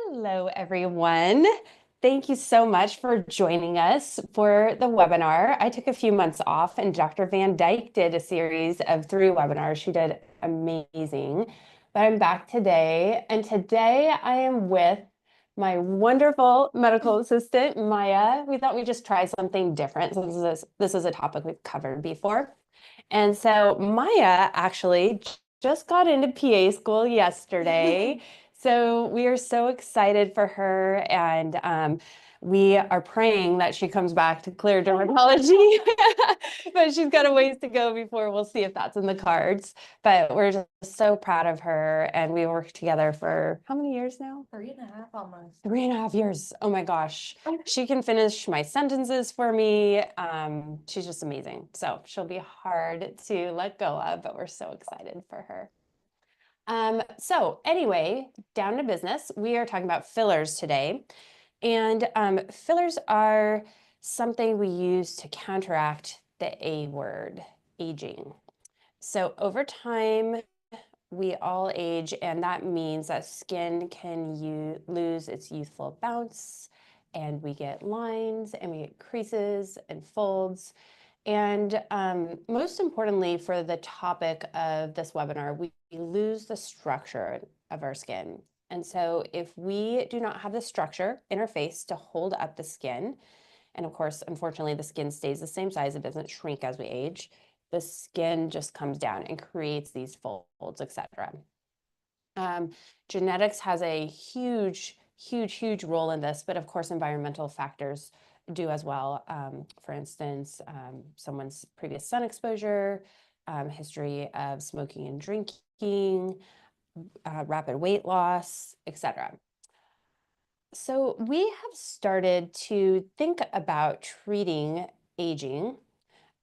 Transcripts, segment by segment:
Hello, everyone. Thank you so much for joining us for the webinar. I took a few months off, and Dr. Van Dyke did a series of 3 webinars. She did amazing. But I'm back today, and today I am with my wonderful medical assistant, Maya. We thought we'd just try something different. So this is a topic we've covered before. And so Maya actually just got into PA school yesterday. So we are so excited for her, and we are praying that she comes back to clear dermatology. But she's got a ways to go before we'll see if that's in the cards. But we're just so proud of her, and we worked together for how many years now? 3.5 almost. 3.5 years. Oh my gosh. She can finish my sentences for me. She's just amazing. So she'll be hard to let go of, but we're so excited for her. So anyway, down to business. We are talking about fillers today. And fillers are something we use to counteract the A word, aging. So over time, we all age, and that means that skin can lose its youthful bounce, and we get lines, and we get creases and folds. And most importantly, for the topic of this webinar, we lose the structure of our skin. And so if we do not have the structure in our face to hold up the skin, and of course, unfortunately, the skin stays the same size, it doesn't shrink as we age, the skin just comes down and creates these folds, etc. Genetics has a huge role in this, but of course, environmental factors do as well. For instance, someone's previous sun exposure, history of smoking and drinking, rapid weight loss, etc. So we have started to think about treating aging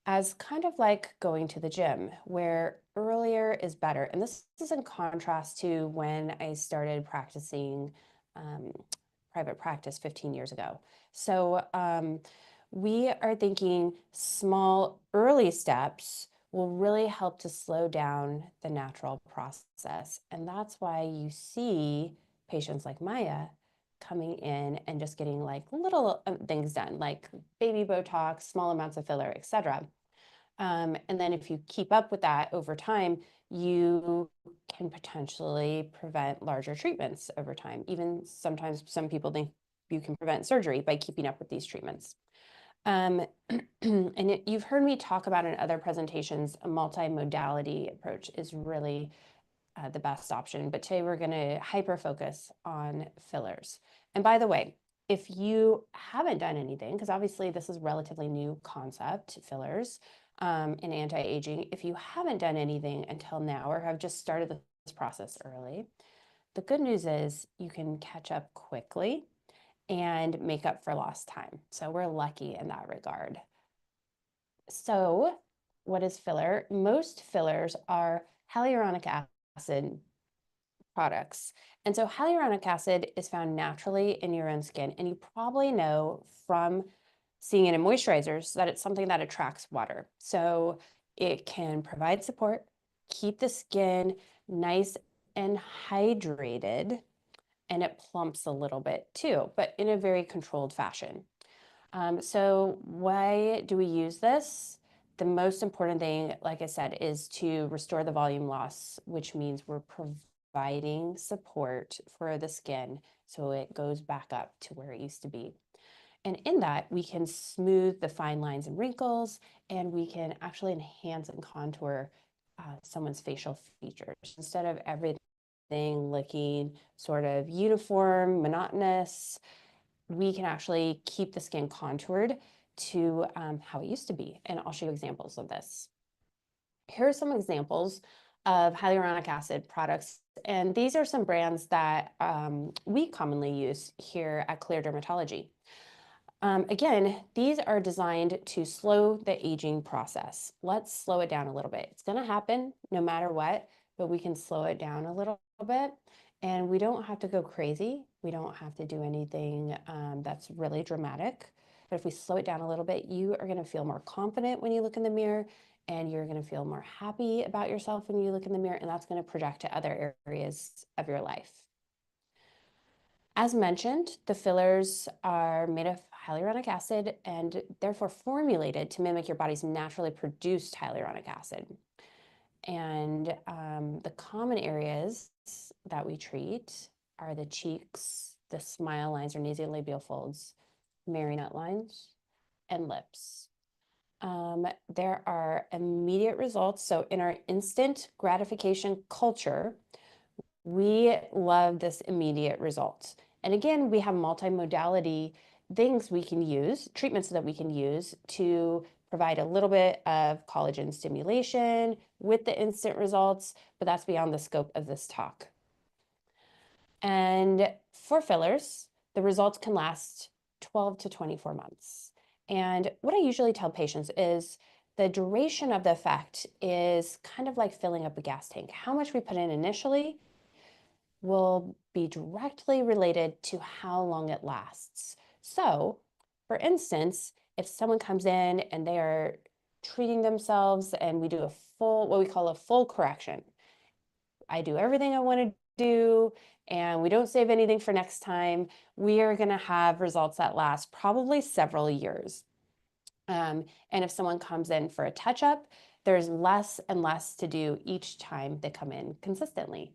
as kind of like going to the gym, where earlier is better. And this is in contrast to when I started practicing private practice 15 years ago. So we are thinking small, early steps will really help to slow down the natural process. And that's why you see patients like Maya coming in and just getting like little things done, like baby Botox, small amounts of filler, etc. And then if you keep up with that over time, you can potentially prevent larger treatments over time. Even sometimes some people think you can prevent surgery by keeping up with these treatments. And you've heard me talk about in other presentations, a multimodality approach is really the best option. But today we're going to hyper focus on fillers. And by the way, if you haven't done anything, because obviously this is a relatively new concept, fillers in anti-aging, if you haven't done anything until now or have just started this process early, the good news is you can catch up quickly and make up for lost time. So we're lucky in that regard. So what is filler? Most fillers are hyaluronic acid products. And so hyaluronic acid is found naturally in your own skin. And you probably know from seeing it in moisturizers that it's something that attracts water. So it can provide support, keep the skin nice and hydrated, and it plumps a little bit too, but in a very controlled fashion. So why do we use this? The most important thing, like I said, is to restore the volume loss, which means we're providing support for the skin so it goes back up to where it used to be. And in that, we can smooth the fine lines and wrinkles, and we can actually enhance and contour someone's facial features instead of everything looking sort of uniform, monotonous. We can actually keep the skin contoured to how it used to be. And I'll show you examples of this. Here are some examples of hyaluronic acid products. And these are some brands that we commonly use here at Clear Dermatology. Again, these are designed to slow the aging process. Let's slow it down a little bit. It's going to happen no matter what, but we can slow it down a little bit. And we don't have to go crazy. We don't have to do anything that's really dramatic. But if we slow it down a little bit, you are going to feel more confident when you look in the mirror, and you're going to feel more happy about yourself when you look in the mirror, and that's going to project to other areas of your life. As mentioned, the fillers are made of hyaluronic acid and therefore formulated to mimic your body's naturally produced hyaluronic acid. And the common areas that we treat are the cheeks, the smile lines or nasolabial folds, marionette lines, and lips. There are immediate results. So in our instant gratification culture, we love this immediate result. And again, we have multimodality things we can use, treatments that we can use to provide a little bit of collagen stimulation with the instant results, but that's beyond the scope of this talk. And for fillers, the results can last 12 to 24 months. And what I usually tell patients is the duration of the effect is kind of like filling up a gas tank. How much we put in initially will be directly related to how long it lasts. So, for instance, if someone comes in and they are treating themselves and we do a full, what we call a full correction, I do everything I want to do and we don't save anything for next time, we are going to have results that last probably several years. And if someone comes in for a touch up, there's less and less to do each time they come in consistently.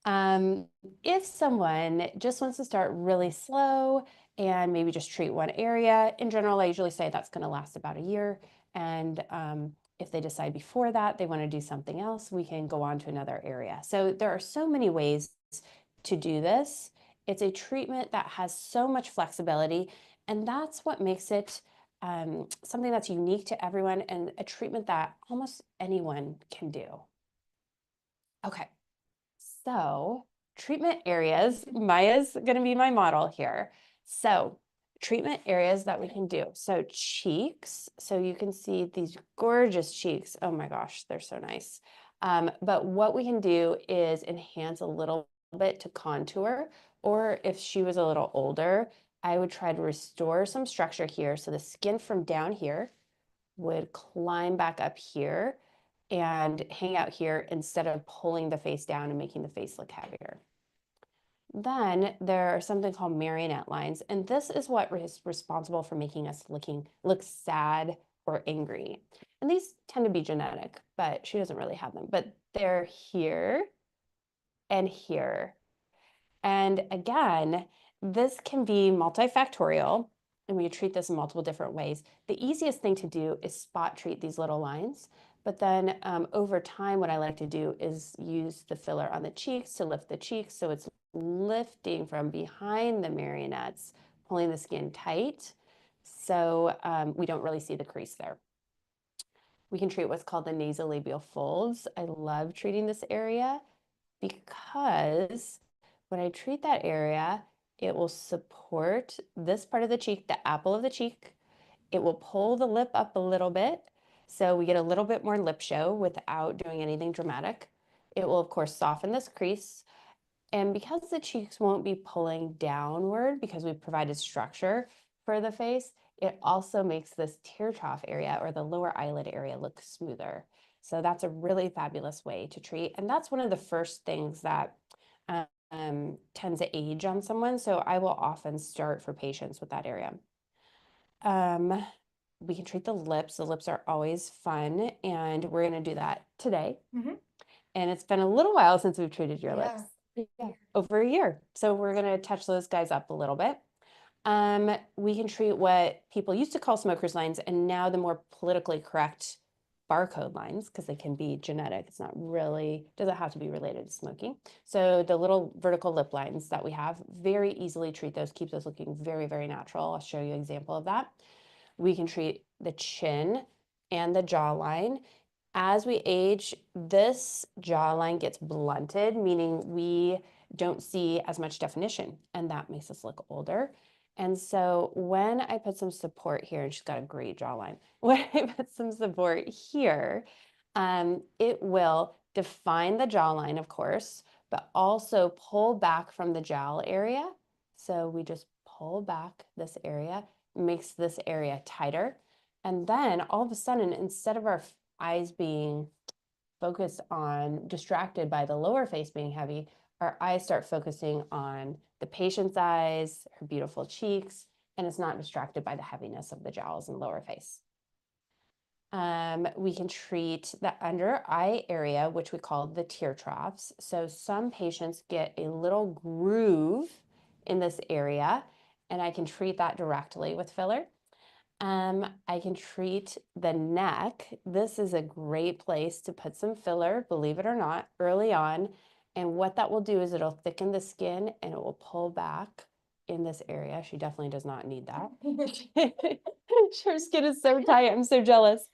If someone just wants to start really slow and maybe just treat one area, in general, I usually say that's going to last about a year. And if they decide before that they want to do something else, we can go on to another area. So there are so many ways to do this. It's a treatment that has so much flexibility, and that's what makes it something that's unique to everyone and a treatment that almost anyone can do. Okay. So treatment areas, Maya's going to be my model here. So treatment areas that we can do. So cheeks, so you can see these gorgeous cheeks. Oh my gosh, they're so nice. But what we can do is enhance a little bit to contour, or if she was a little older, I would try to restore some structure here. So the skin from down here would climb back up here and hang out here instead of pulling the face down and making the face look heavier. Then there are something called marionette lines, and this is what is responsible for making us look sad or angry. And these tend to be genetic, but she doesn't really have them. But they're here and here. And again, this can be multifactorial, and we treat this in multiple different ways. The easiest thing to do is spot treat these little lines. But then over time, what I like to do is use the filler on the cheeks to lift the cheeks. So it's lifting from behind the marionettes, pulling the skin tight. So we don't really see the crease there. We can treat what's called the nasolabial folds. I love treating this area because when I treat that area, it will support this part of the cheek, the apple of the cheek. It will pull the lip up a little bit, so we get a little bit more lip show without doing anything dramatic. It will, of course, soften this crease. And because the cheeks won't be pulling downward because we've provided structure for the face, it also makes this tear trough area or the lower eyelid area look smoother. So that's a really fabulous way to treat. And that's one of the first things that tends to age on someone. So I will often start for patients with that area. We can treat the lips. The lips are always fun, and we're going to do that today. And it's been a little while since we've treated your lips. Yeah, over a year. So we're going to touch those guys up a little bit. We can treat what people used to call smoker's lines, and now the more politically correct barcode lines, because they can be genetic. It's not really, doesn't have to be related to smoking. So the little vertical lip lines that we have, very easily treat those, keep those looking very, very natural. I'll show you an example of that. We can treat the chin and the jawline. As we age, this jawline gets blunted, meaning we don't see as much definition, and that makes us look older. And so when I put some support here, and she's got a great jawline, when I put some support here, it will define the jawline, of course, but also pull back from the jowl area. So we just pull back this area, makes this area tighter. And then all of a sudden, instead of our eyes being focused on, distracted by the lower face being heavy, our eyes start focusing on the patient's eyes, her beautiful cheeks, and it's not distracted by the heaviness of the jowls and lower face. We can treat the under eye area, which we call the tear troughs. So some patients get a little groove in this area, and I can treat that directly with filler. I can treat the neck. This is a great place to put some filler, believe it or not, early on. And what that will do is it'll thicken the skin and it will pull back in this area. She definitely does not need that. Her skin is so tight. I'm so jealous.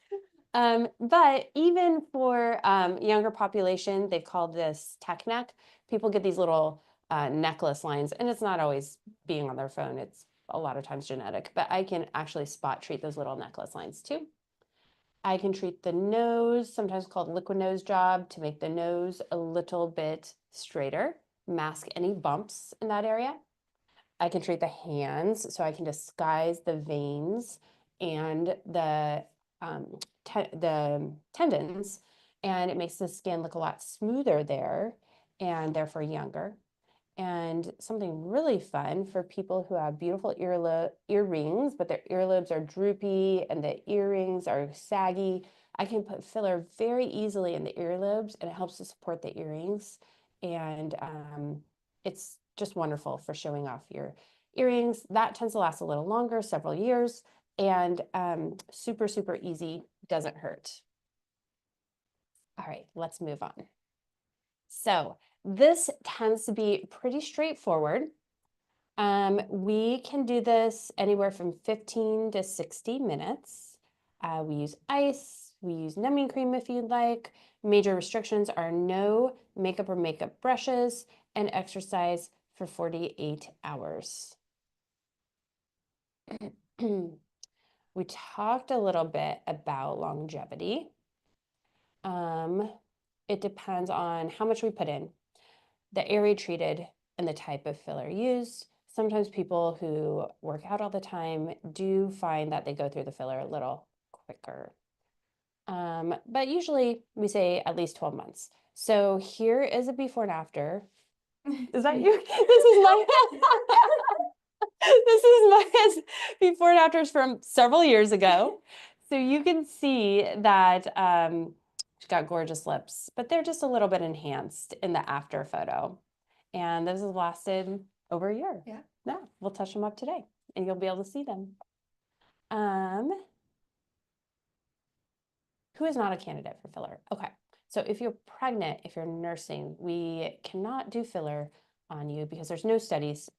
But even for younger population, they've called this tech neck. People get these little necklace lines, and it's not always being on their phone. It's a lot of times genetic, but I can actually spot treat those little necklace lines too. I can treat the nose, sometimes called liquid nose job, to make the nose a little bit straighter, mask any bumps in that area. I can treat the hands, so I can disguise the veins and the tendons, and it makes the skin look a lot smoother there and therefore younger. And something really fun for people who have beautiful earrings, but their earlobes are droopy and the earrings are saggy, I can put filler very easily in the earlobes, and it helps to support the earrings. And it's just wonderful for showing off your earrings. That tends to last a little longer, several years, and super, super easy, doesn't hurt. All right, let's move on. So this tends to be pretty straightforward. We can do this anywhere from 15 to 60 minutes. We use ice, we use numbing cream if you'd like. Major restrictions are no makeup or makeup brushes, and exercise for 48 hours. We talked a little bit about longevity. It depends on how much we put in, the area treated, and the type of filler used. Sometimes people who work out all the time do find that they go through the filler a little quicker. But usually we say at least 12 months. So here is a before and after. Is that you? This is my this is my before and afters from several years ago. So you can see that she's got gorgeous lips, but they're just a little bit enhanced in the after photo. And this has lasted over a year. Yeah. Yeah, we'll touch them up today and you'll be able to see them. Who is not a candidate for filler? Okay, so if you're pregnant, if you're nursing, we cannot do filler on you because there's no studies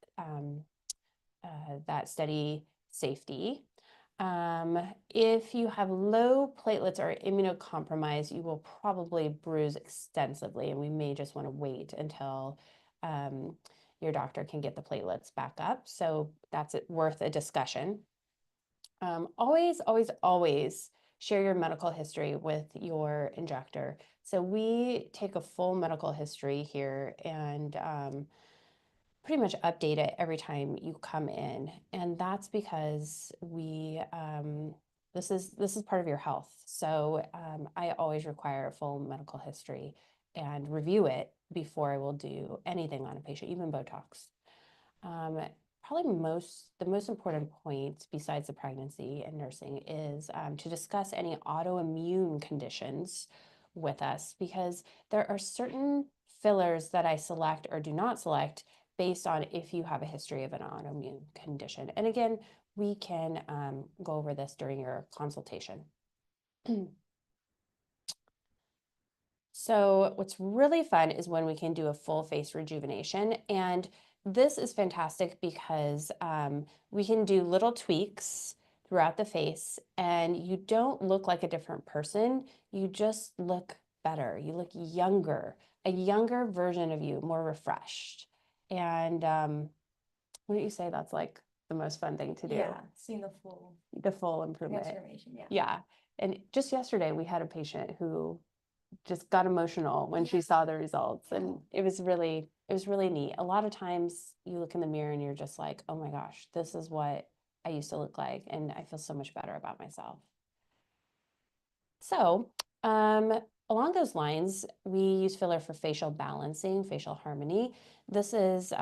that study safety. If you have low platelets or immunocompromised, you will probably bruise extensively, and we may just want to wait until your doctor can get the platelets back up. So that's worth a discussion. Always, always, always share your medical history with your injector. So we take a full medical history here and pretty much update it every time you come in. And that's because we this is part of your health. So I always require a full medical history and review it before I will do anything on a patient, even Botox. Probably the most important point besides the pregnancy and nursing is to discuss any autoimmune conditions with us, because there are certain fillers that I select or do not select based on if you have a history of an autoimmune condition. And again, we can go over this during your consultation. So what's really fun is when we can do a full face rejuvenation. And this is fantastic because we can do little tweaks throughout the face and you don't look like a different person. You just look better. You look younger, a younger version of you, more refreshed. And wouldn't you say that's like the most fun thing to do? Yeah, seeing the full improvement. transformation. Yeah. Yeah. And just yesterday we had a patient who just got emotional when she saw the results, and it was really neat. A lot of times you look in the mirror and you're just like, oh my gosh, this is what I used to look like, and I feel so much better about myself. So along those lines, we use filler for facial balancing, facial harmony. This is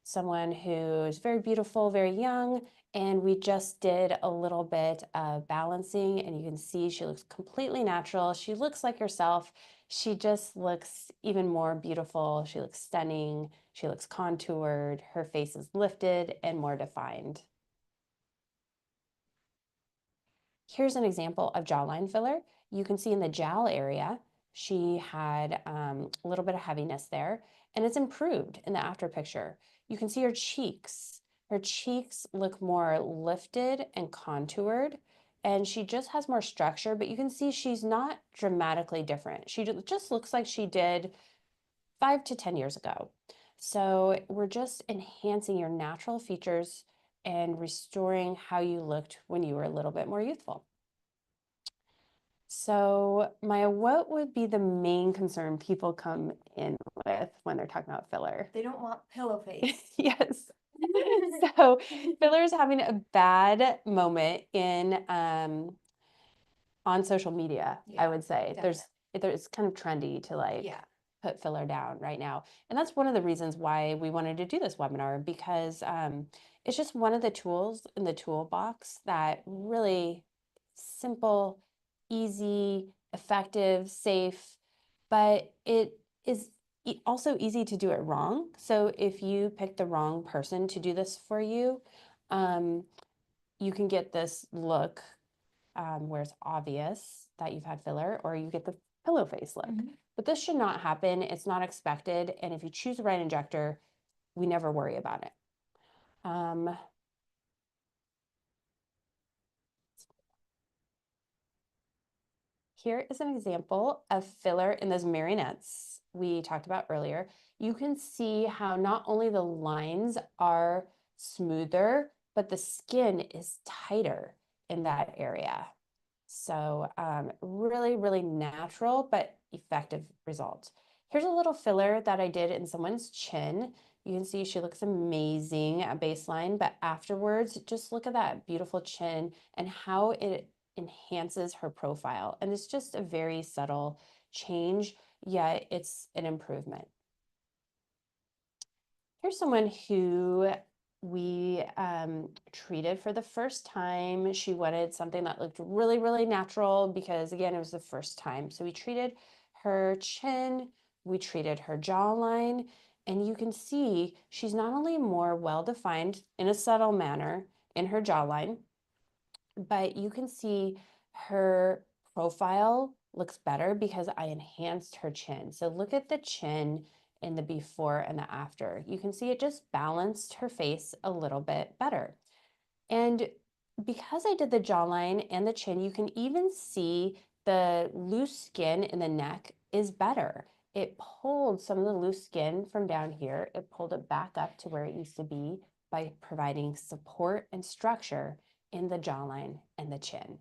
someone who is very beautiful, very young, and we just did a little bit of balancing, and you can see she looks completely natural. She looks like herself. She just looks even more beautiful. She looks stunning. She looks contoured. Her face is lifted and more defined. Here's an example of jawline filler. You can see in the jowl area, she had a little bit of heaviness there, and it's improved in the after picture. You can see her cheeks. Her cheeks look more lifted and contoured, and she just has more structure, but you can see she's not dramatically different. She just looks like she did 5 to 10 years ago. So we're just enhancing your natural features and restoring how you looked when you were a little bit more youthful. So, Maya, what would be the main concern people come in with when they're talking about filler? They don't want pillow face. Yes. So, filler is having a bad moment in on social media, I would say. There's kind of trendy to like put filler down right now. And that's one of the reasons why we wanted to do this webinar, because it's just one of the tools in the toolbox that really simple, easy, effective, safe, but it is also easy to do it wrong. So if you pick the wrong person to do this for you, you can get this look where it's obvious that you've had filler, or you get the pillow face look. But this should not happen. It's not expected. And if you choose the right injector, we never worry about it. Here is an example of filler in those marionettes we talked about earlier. You can see how not only the lines are smoother, but the skin is tighter in that area. So really, really natural, but effective result. Here's a little filler that I did in someone's chin. You can see she looks amazing at baseline, but afterwards, just look at that beautiful chin and how it enhances her profile. And it's just a very subtle change, yet it's an improvement. Here's someone who we treated for the first time. She wanted something that looked really, really natural because, again, it was the first time. So we treated her chin, we treated her jawline, and you can see she's not only more well-defined in a subtle manner in her jawline, but you can see her profile looks better because I enhanced her chin. So look at the chin in the before and the after. You can see it just balanced her face a little bit better. And because I did the jawline and the chin, you can even see the loose skin in the neck is better. It pulled some of the loose skin from down here. It pulled it back up to where it used to be by providing support and structure in the jawline and the chin.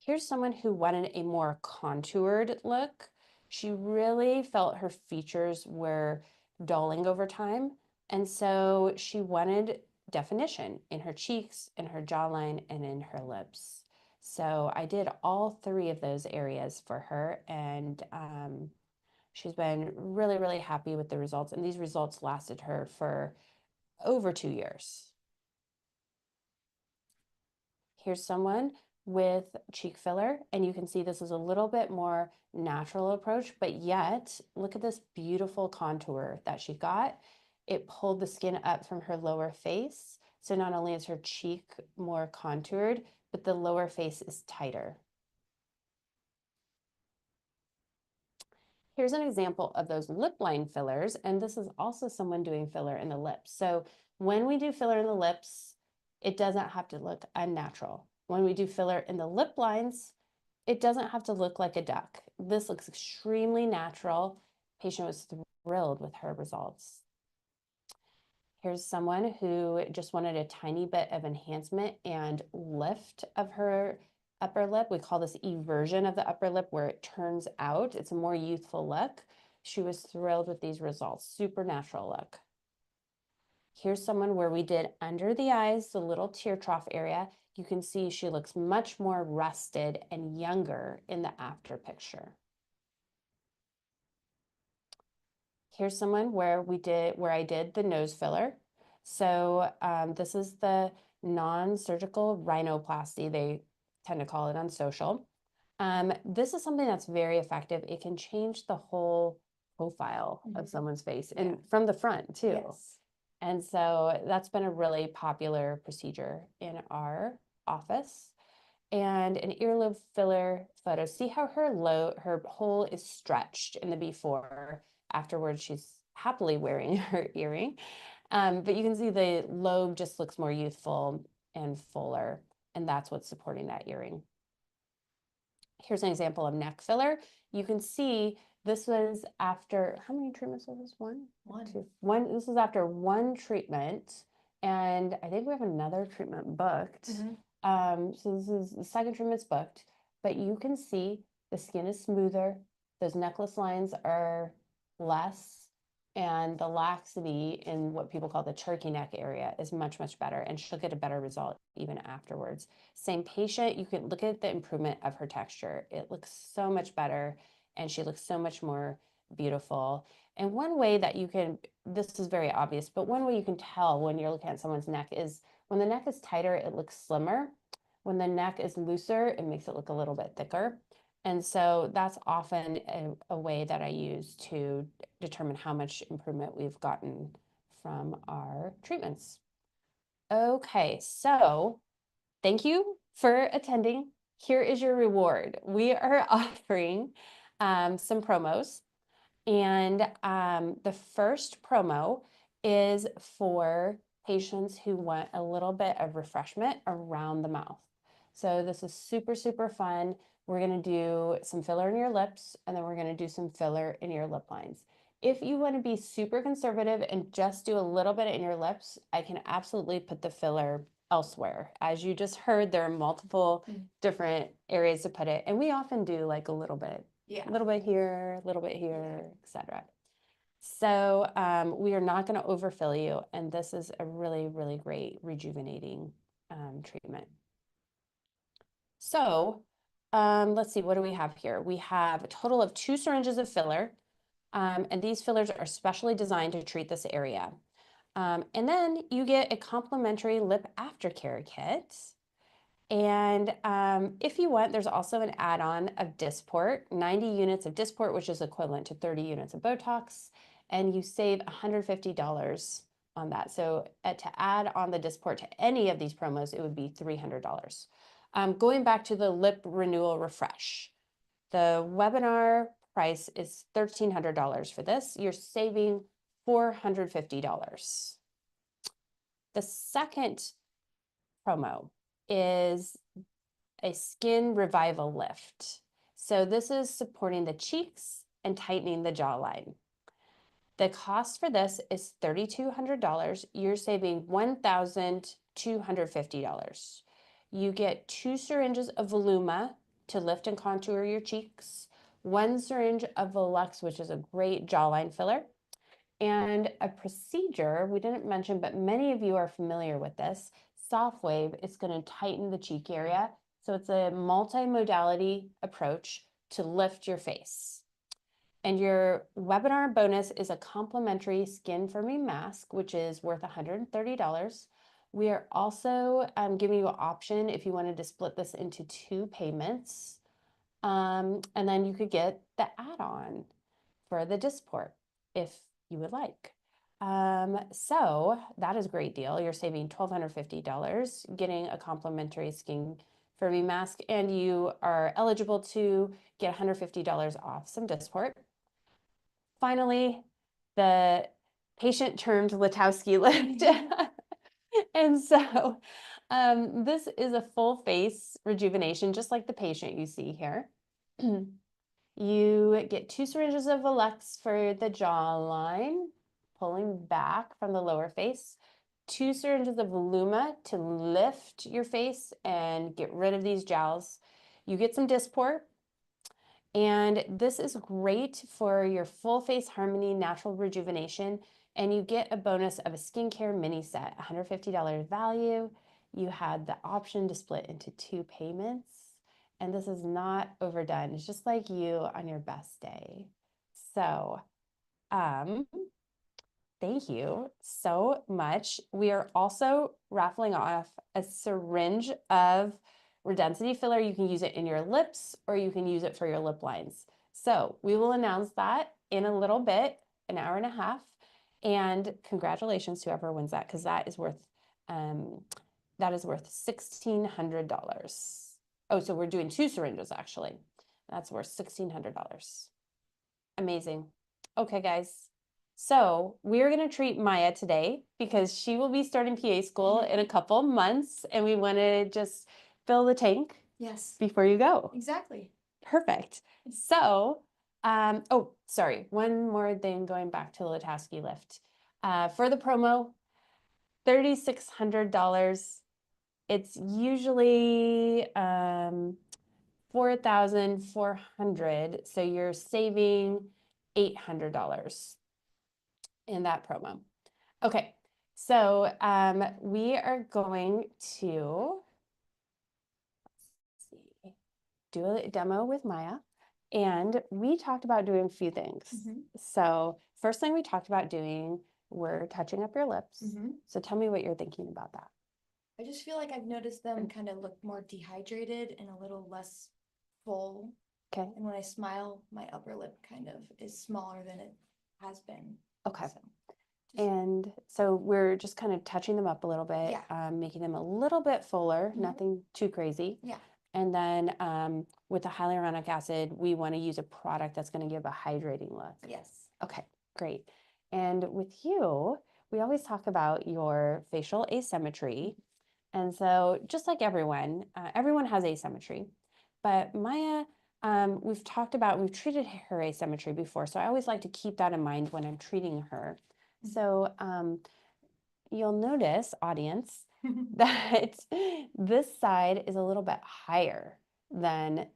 Here's someone who wanted a more contoured look. She really felt her features were dulling over time, and so she wanted definition in her cheeks, in her jawline, and in her lips. So I did all three of those areas for her, and she's been really, really happy with the results. And these results lasted her for over 2 years. Here's someone with cheek filler, and you can see this is a little bit more natural approach, but yet look at this beautiful contour that she got. It pulled the skin up from her lower face. So not only is her cheek more contoured, but the lower face is tighter. Here's an example of those lip line fillers, and this is also someone doing filler in the lips. So when we do filler in the lips, it doesn't have to look unnatural. When we do filler in the lip lines, it doesn't have to look like a duck. This looks extremely natural. Patient was thrilled with her results. Here's someone who just wanted a tiny bit of enhancement and lift of her upper lip. We call this eversion of the upper lip, where it turns out. It's a more youthful look. She was thrilled with these results. Super natural look. Here's someone where we did under the eyes, the little tear trough area. You can see she looks much more rested and younger in the after picture. Here's someone where I did the nose filler. So this is the non-surgical rhinoplasty, they tend to call it on social. This is something that's very effective. It can change the whole profile of someone's face, and from the front too. Yes. And so that's been a really popular procedure in our office. And an earlobe filler photo. See how her hole is stretched in the before. Afterwards, she's happily wearing her earring. But you can see the lobe just looks more youthful and fuller, and that's what's supporting that earring. Here's an example of neck filler. You can see this was after, how many treatments was this? One? Two. One. This is after one treatment, and I think we have another treatment booked. So this is the second treatment's booked, but you can see the skin is smoother, those necklace lines are less, and the laxity in what people call the turkey neck area is much, much better, and she'll get a better result even afterwards. Same patient, you can look at the improvement of her texture. It looks so much better, and she looks so much more beautiful. And one way that you can, this is very obvious, but one way you can tell when you're looking at someone's neck is when the neck is tighter, it looks slimmer. When the neck is looser, it makes it look a little bit thicker. And so that's often a way that I use to determine how much improvement we've gotten from our treatments. Okay, so thank you for attending. Here is your reward. We are offering some promos. And the first promo is for patients who want a little bit of refreshment around the mouth. So this is super, super fun. We're going to do some filler in your lips, and then we're going to do some filler in your lip lines. If you want to be super conservative and just do a little bit in your lips, I can absolutely put the filler elsewhere. As you just heard, there are multiple different areas to put it, and we often do like a little bit. Yeah. A little bit here, a little bit here, etc. So we are not going to overfill you, and this is a really, really great rejuvenating treatment. So let's see, what do we have here? We have a total of 2 syringes of filler, and these fillers are specially designed to treat this area. And then you get a complimentary lip aftercare kit. And if you want, there's also an add-on of Dysport, 90 units of Dysport, which is equivalent to 30 units of Botox, and you save $150 on that. So to add on the Dysport to any of these promos, it would be $300. Going back to the lip renewal refresh, the webinar price is $1,300 for this. You're saving $450. The second promo is a skin revival lift. So this is supporting the cheeks and tightening the jawline. The cost for this is $3,200. You're saving $1,250. You get 2 syringes of Voluma to lift and contour your cheeks, 1 syringe of Volux, which is a great jawline filler, and a procedure we didn't mention, but many of you are familiar with this. SoftWave is going to tighten the cheek area. So it's a multi-modality approach to lift your face. And your webinar bonus is a complimentary skin firming mask, which is worth $130. We are also giving you an option if you wanted to split this into 2 payments. And then you could get the add-on for the Dysport if you would like. So that is a great deal. You're saving $1,250, getting a complimentary skin firming mask, and you are eligible to get $150 off some Dysport. Finally, the patient-termed Latowski lift. And so this is a full face rejuvenation, just like the patient you see here. You get 2 syringes of Volux for the jawline, pulling back from the lower face, 2 syringes of Voluma to lift your face and get rid of these jowls. You get some Dysport, and this is great for your full face harmony, natural rejuvenation, and you get a bonus of a skincare mini set, $150 value. You had the option to split into 2 payments, and this is not overdone. It's just like you on your best day. So, thank you so much. We are also raffling off a syringe of Redensity filler. You can use it in your lips or you can use it for your lip lines. So we will announce that in a little bit, an hour and a half. And congratulations to whoever wins that, because that is worth $1,600. Oh, so we're doing 2 syringes actually. That's worth $1,600. Amazing. Okay, guys. So we're going to treat Maya today because she will be starting PA school in a couple months, and we want to just fill the tank Yes, before you go. exactly. Perfect. So, oh, sorry. One more thing going back to the Latasky lift. For the promo, $3,600. It's usually 4,400, so you're saving $800 in that promo. Okay, so we are going to do a demo with Maya, and we talked about doing a few things. So first thing we talked about doing were touching up your lips. So tell me what you're thinking about that. I just feel like I've noticed them kind of look more dehydrated and a little less full. Okay. And when I smile, my upper lip kind of is smaller than it has been. Okay. So, and so we're just kind of touching them up a little bit, making them a little bit fuller, nothing too crazy. Yeah. And then with the hyaluronic acid, we want to use a product that's going to give a hydrating look. Yes. Okay, great. And with you, we always talk about your facial asymmetry. And so just like everyone, everyone has asymmetry, but Maya, we've treated her asymmetry before. So I always like to keep that in mind when I'm treating her. So you'll notice, audience, that this side is a little bit higher than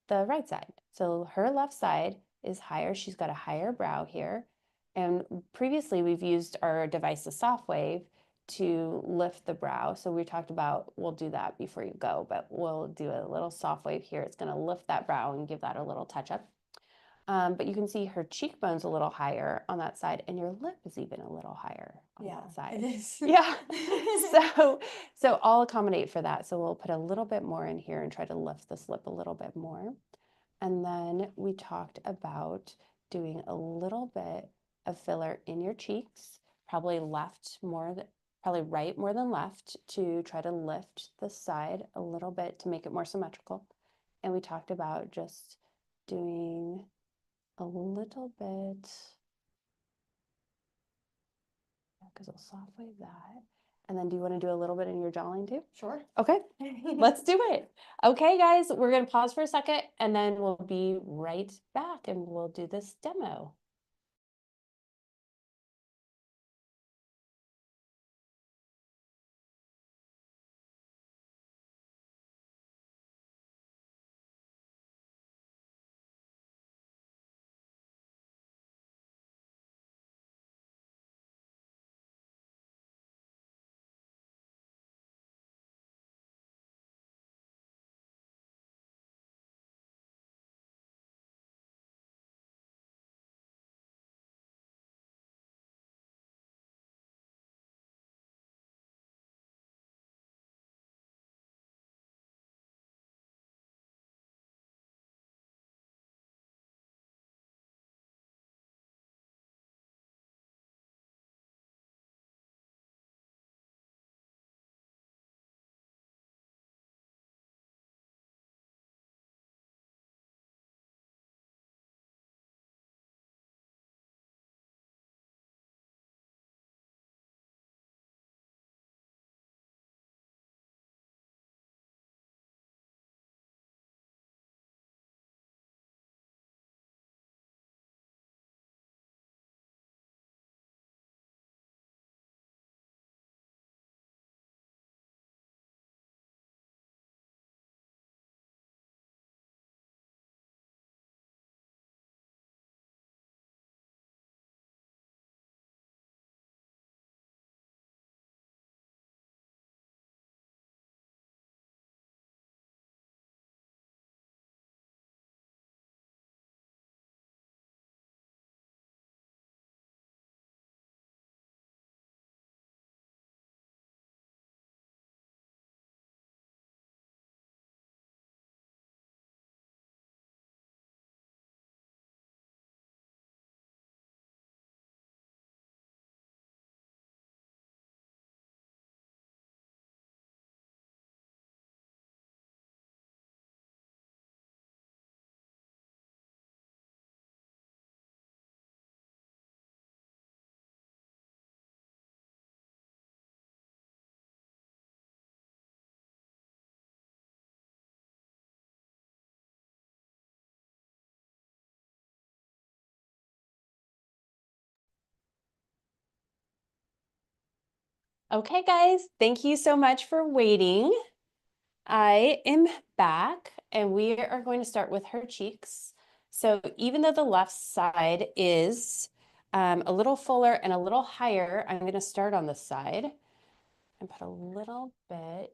the right side. So her left side is higher. She's got a higher brow here. And previously we've used our device, the SoftWave, to lift the brow. So we talked about, we'll do that before you go, but we'll do a little SoftWave here. It's going to lift that brow and give that a little touch up. But you can see her cheekbone's a little higher on that side, and your lip is even a little higher on that side. It is. Yeah. So I'll accommodate for that. So we'll put a little bit more in here and try to lift this lip a little bit more. And then we talked about doing a little bit of filler in your cheeks, probably right more than left, to try to lift the side a little bit to make it more symmetrical. And we talked about just doing a little bit, because I'll soft wave that. And then do you want to do a little bit in your jawline too? Sure. Okay, let's do it. Okay, guys, we're going to pause for a second and then we'll be right back and we'll do this demo. Okay, guys, thank you so much for waiting. I am back and we are going to start with her cheeks. So even though the left side is a little fuller and a little higher, I'm going to start on this side and put a little bit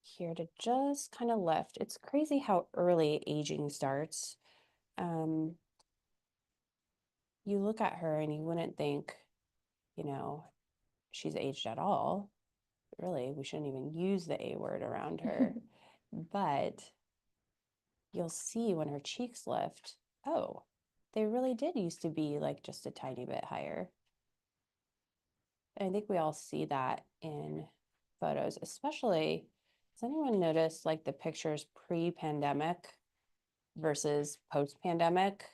here to just kind of lift. It's crazy how early aging starts. You look at her and you wouldn't think, you know, she's aged at all. Really, we shouldn't even use the A word around her. But you'll see when her cheeks lift, oh, they really did used to be like just a tiny bit higher. And I think we all see that in photos, especially, has anyone noticed like the pictures pre-pandemic versus post-pandemic?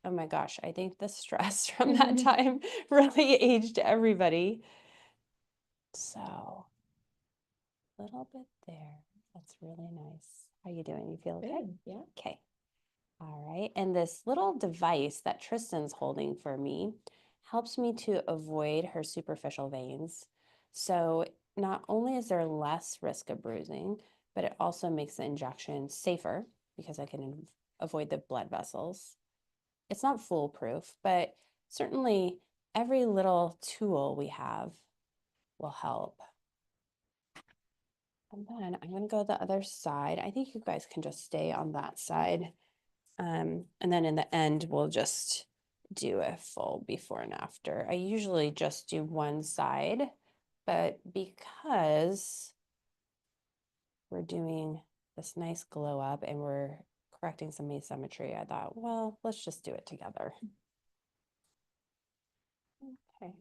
Oh my gosh, I think the stress from that time really aged everybody. So, a little bit there. That's really nice. How you doing? You feel okay? Good, yeah. Okay. All right. And this little device that Tristan's holding for me helps me to avoid her superficial veins. So not only is there less risk of bruising, but it also makes the injection safer because I can avoid the blood vessels. It's not foolproof, but certainly every little tool we have will help. And then I'm going to go the other side. I think you guys can just stay on that side. And then in the end, we'll just do a full before and after. I usually just do one side, but because we're doing this nice glow up and we're correcting some asymmetry, I thought, well, let's just do it together. Okay.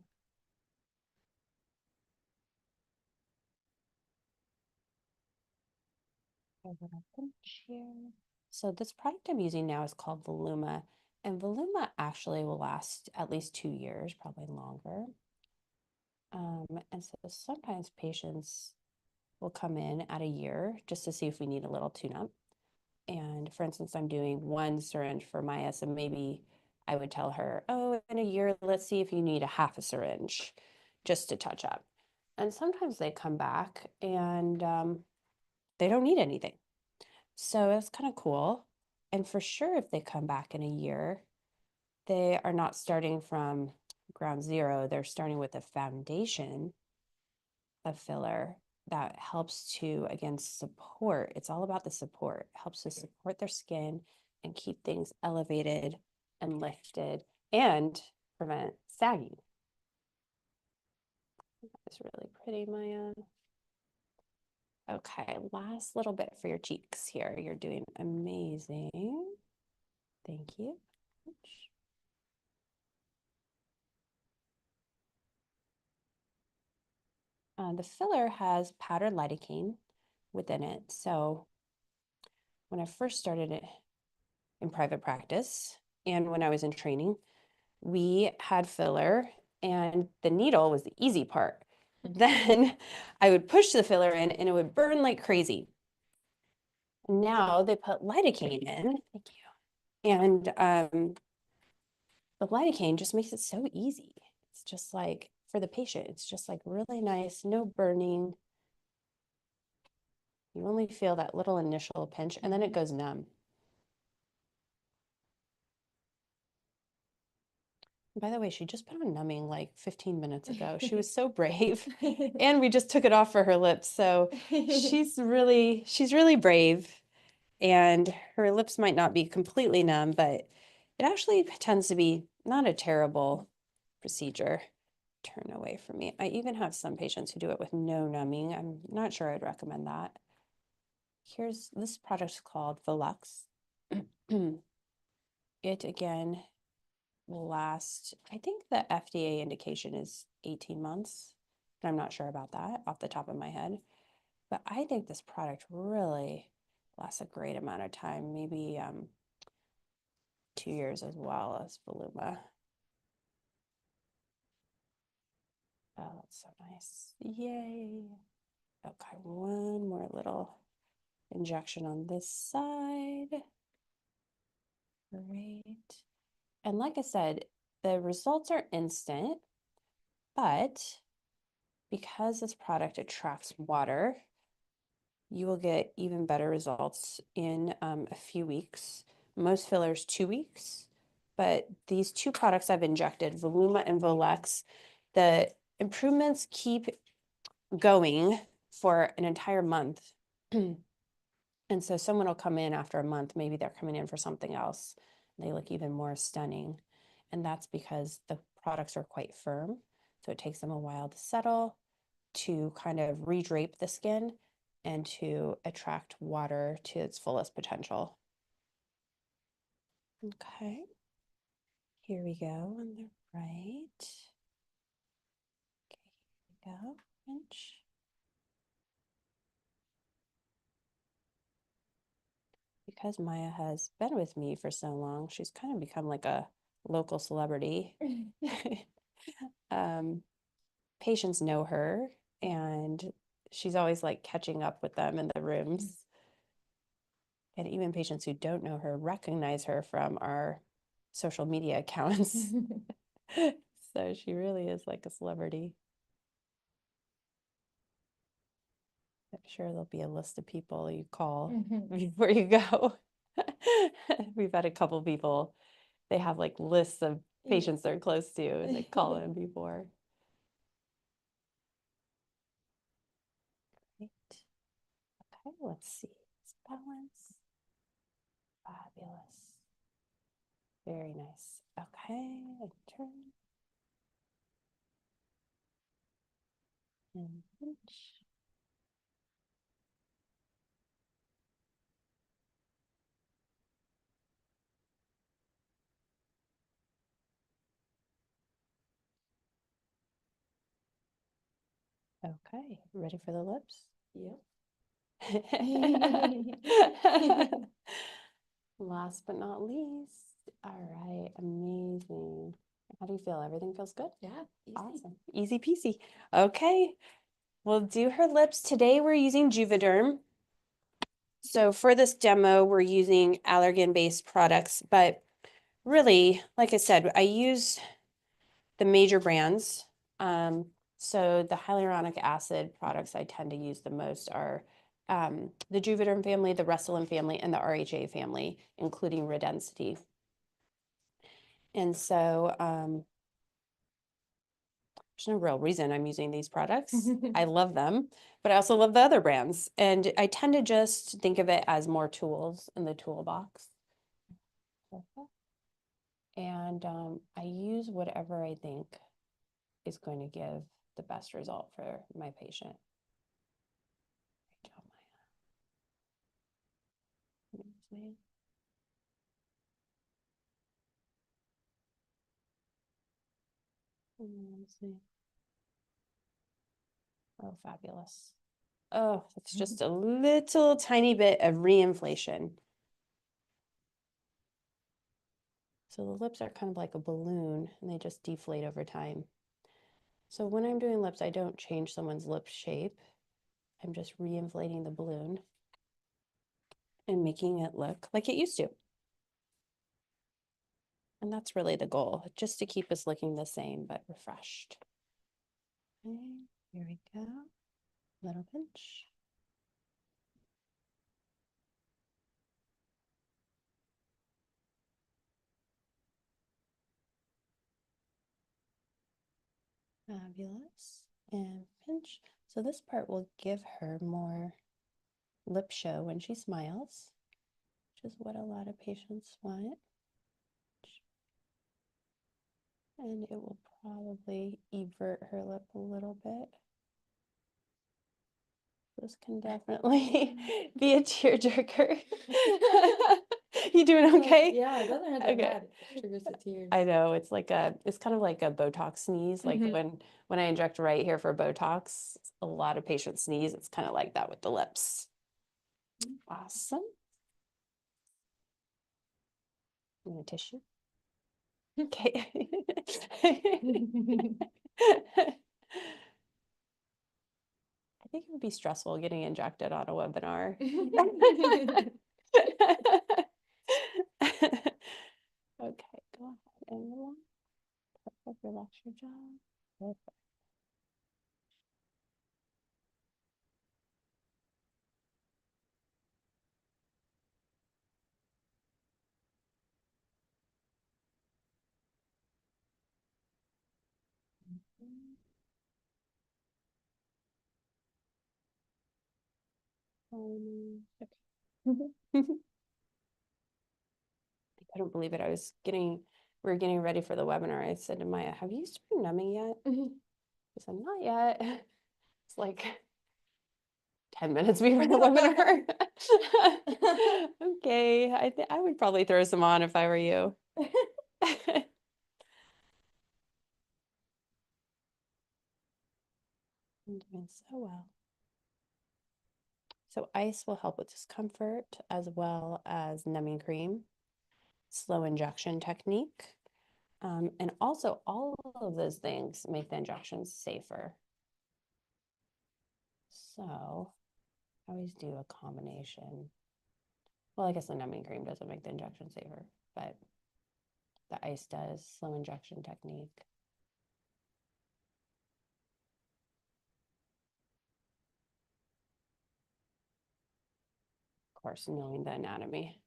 So this product I'm using now is called Voluma, and Voluma actually will last at least 2 years, probably longer. And so sometimes patients will come in at a year just to see if we need a little tune-up. And for instance, I'm doing one syringe for Maya, so maybe I would tell her, oh, in a year, let's see if you need a half a syringe just to touch up. And sometimes they come back and they don't need anything. So it's kind of cool. And for sure, if they come back in a year, they are not starting from ground zero. They're starting with a foundation of filler that helps to, again, support. It's all about the support. It helps to support their skin and keep things elevated and lifted and prevent sagging. It's really pretty, Maya. Okay, last little bit for your cheeks here. You're doing amazing. Thank you. The filler has powdered lidocaine within it. So when I first started it in private practice and when I was in training, we had filler and the needle was the easy part. Then I would push the filler in and it would burn like crazy. Now they put lidocaine in, thank you. And the lidocaine just makes it so easy. It's just like for the patient, it's just like really nice, no burning. You only feel that little initial pinch and then it goes numb. By the way, she just put on numbing like 15 minutes ago. She was so brave. And we just took it off for her lips. So she's really brave. And her lips might not be completely numb, but it actually tends to be not a terrible procedure. Turn away from me. I even have some patients who do it with no numbing. I'm not sure I'd recommend that. Here's this product called Volux. It again will last, I think the FDA indication is 18 months, but I'm not sure about that off the top of my head. But I think this product really lasts a great amount of time, maybe 2 years as well as Voluma. Oh, that's so nice. Yay. Okay, one more little injection on this side. Great. And like I said, the results are instant, but because this product attracts water, you will get even better results in a few weeks. Most fillers 2 weeks, but these two products I've injected, Voluma and Volex, the improvements keep going for an entire month. And so someone will come in after a month, maybe they're coming in for something else, and they look even more stunning. And that's because the products are quite firm. So it takes them a while to settle, to kind of redrape the skin, and to attract water to its fullest potential. Okay, here we go on the right. Okay, here we go, pinch. Because Maya has been with me for so long, she's kind of become like a local celebrity. Patients know her, and she's always like catching up with them in the rooms. And even patients who don't know her recognize her from our social media accounts. So she really is like a celebrity. I'm sure there'll be a list of people you call before you go. We've had a couple people, they have like lists of patients they're close to, and they call them before. Great. Okay, let's see. It's balance. Fabulous. Very nice. Okay, and turn. And pinch. Okay, ready for the lips? Yep. Last but not least. All right, amazing. How do you feel? Everything feels good? Yeah, easy. Awesome. Easy peasy. Okay, we'll do her lips. Today we're using Juvederm. So for this demo, we're using Allergan-based products, but really, like I said, I use the major brands. So the hyaluronic acid products I tend to use the most are the Juvederm family, the Restylane family, and the RHA family, including Redensity. And so there's no real reason I'm using these products. I love them, but I also love the other brands. And I tend to just think of it as more tools in the toolbox. And I use whatever I think is going to give the best result for my patient. Great job, Maya. Amazing. Amazing. Oh, fabulous. Oh, it's just a little tiny bit of reinflation. So the lips are kind of like a balloon, and they just deflate over time. So when I'm doing lips, I don't change someone's lip shape. I'm just reinflating the balloon and making it look like it used to. And that's really the goal, just to keep us looking the same, but refreshed. Okay, here we go. Little pinch. Fabulous. And pinch. So this part will give her more lip show when she smiles, which is what a lot of patients want. And it will probably evert her lip a little bit. This can definitely be a tearjerker. You doing okay? Yeah, it doesn't have that Okay. bad. It triggers the tears. I know, it's kind of like a Botox sneeze. Like when I inject right here for Botox, a lot of patients sneeze. It's kind of like that with the lips. Awesome. And a tissue. Okay. I think it would be stressful getting injected on a webinar. Okay, go ahead and relax. Perfect. Relax your jaw. Perfect. I couldn't believe it. We were getting ready for the webinar. I said to Maya, have you started numbing yet? She said, not yet. It's like 10 minutes before the webinar. Okay, I would probably throw some on if I were you. I'm doing so well. So ice will help with discomfort as well as numbing cream, slow injection technique. And also all of those things make the injections safer. So I always do a combination. Well, I guess the numbing cream doesn't make the injection safer, but the ice does, slow injection technique. Of course, knowing the anatomy.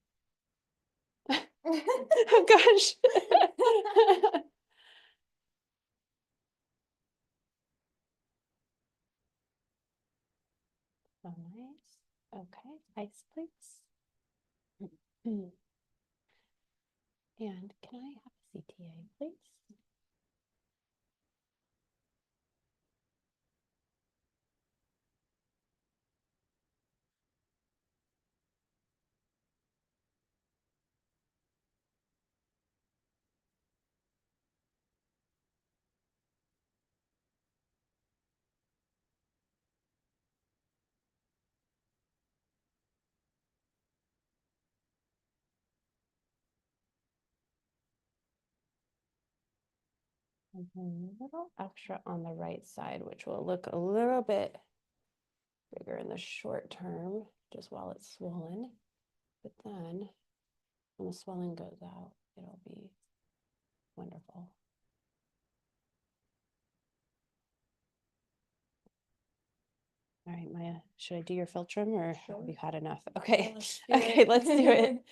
Oh gosh. So nice. Okay, ice please. And can I have a CTA, please? And then a little extra on the right side, which will look a little bit bigger in the short term, just while it's swollen. But then when the swelling goes out, it'll be wonderful. All right, Maya, should I do your Philtrum or have you had enough? Okay, okay, let's do it.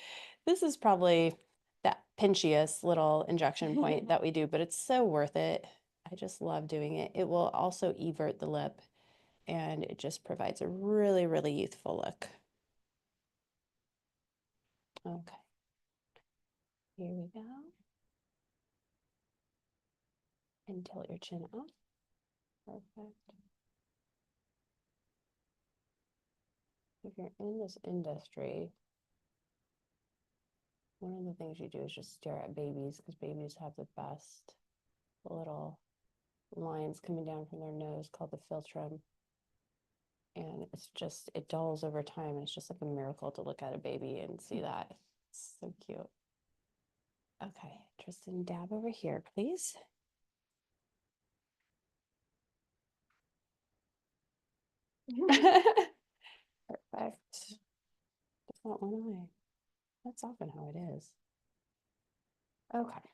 This is probably that pinchiest little injection point that we do, but it's so worth it. I just love doing it. It will also evert the lip and it just provides a really, really youthful look. Okay, here we go. And tilt your chin up. Perfect. If you're in this industry, one of the things you do is just stare at babies because babies have the best little lines coming down from their nose called the philtrum. And it's just, it dulls over time. It's just like a miracle to look at a baby and see that. It's so cute. Okay, Tristan, dab over here, please. Perfect. Just that one eye. That's often how it is. Okay.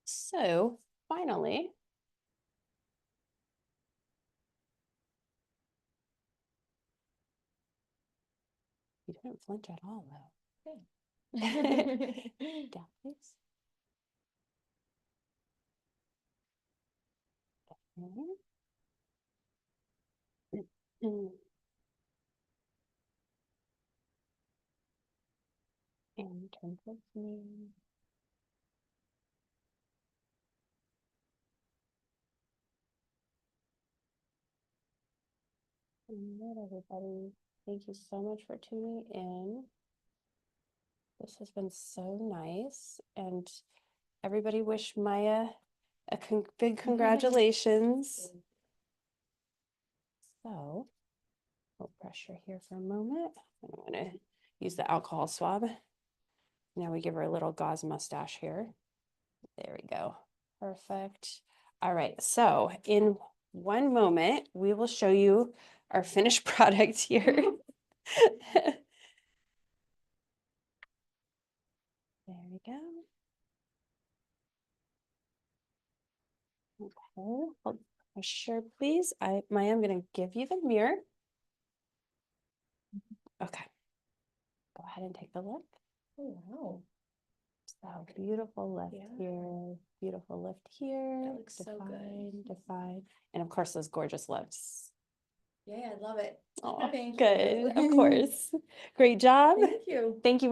So finally, you didn't flinch at all though. Good. Down, please. And turn towards me. And good, everybody. Thank you so much for tuning in. This has been so nice. And everybody wish Maya a big congratulations. So, we'll pressure here for a moment. I'm going to use the alcohol swab. Now we give her a little gauze mustache here. There we go. Perfect. All right. So in one moment, we will show you our finished product here. There we go. Okay. Hold pressure, please. Maya, I'm going to give you the mirror. Okay. Go ahead and take a look. Oh, wow. So beautiful lift Yeah. here, beautiful lift here. That looks so good. Define, and of course those gorgeous lifts. Yeah, I love it. Oh, Thank good, you. of course. Great job. Thank you. Thank you.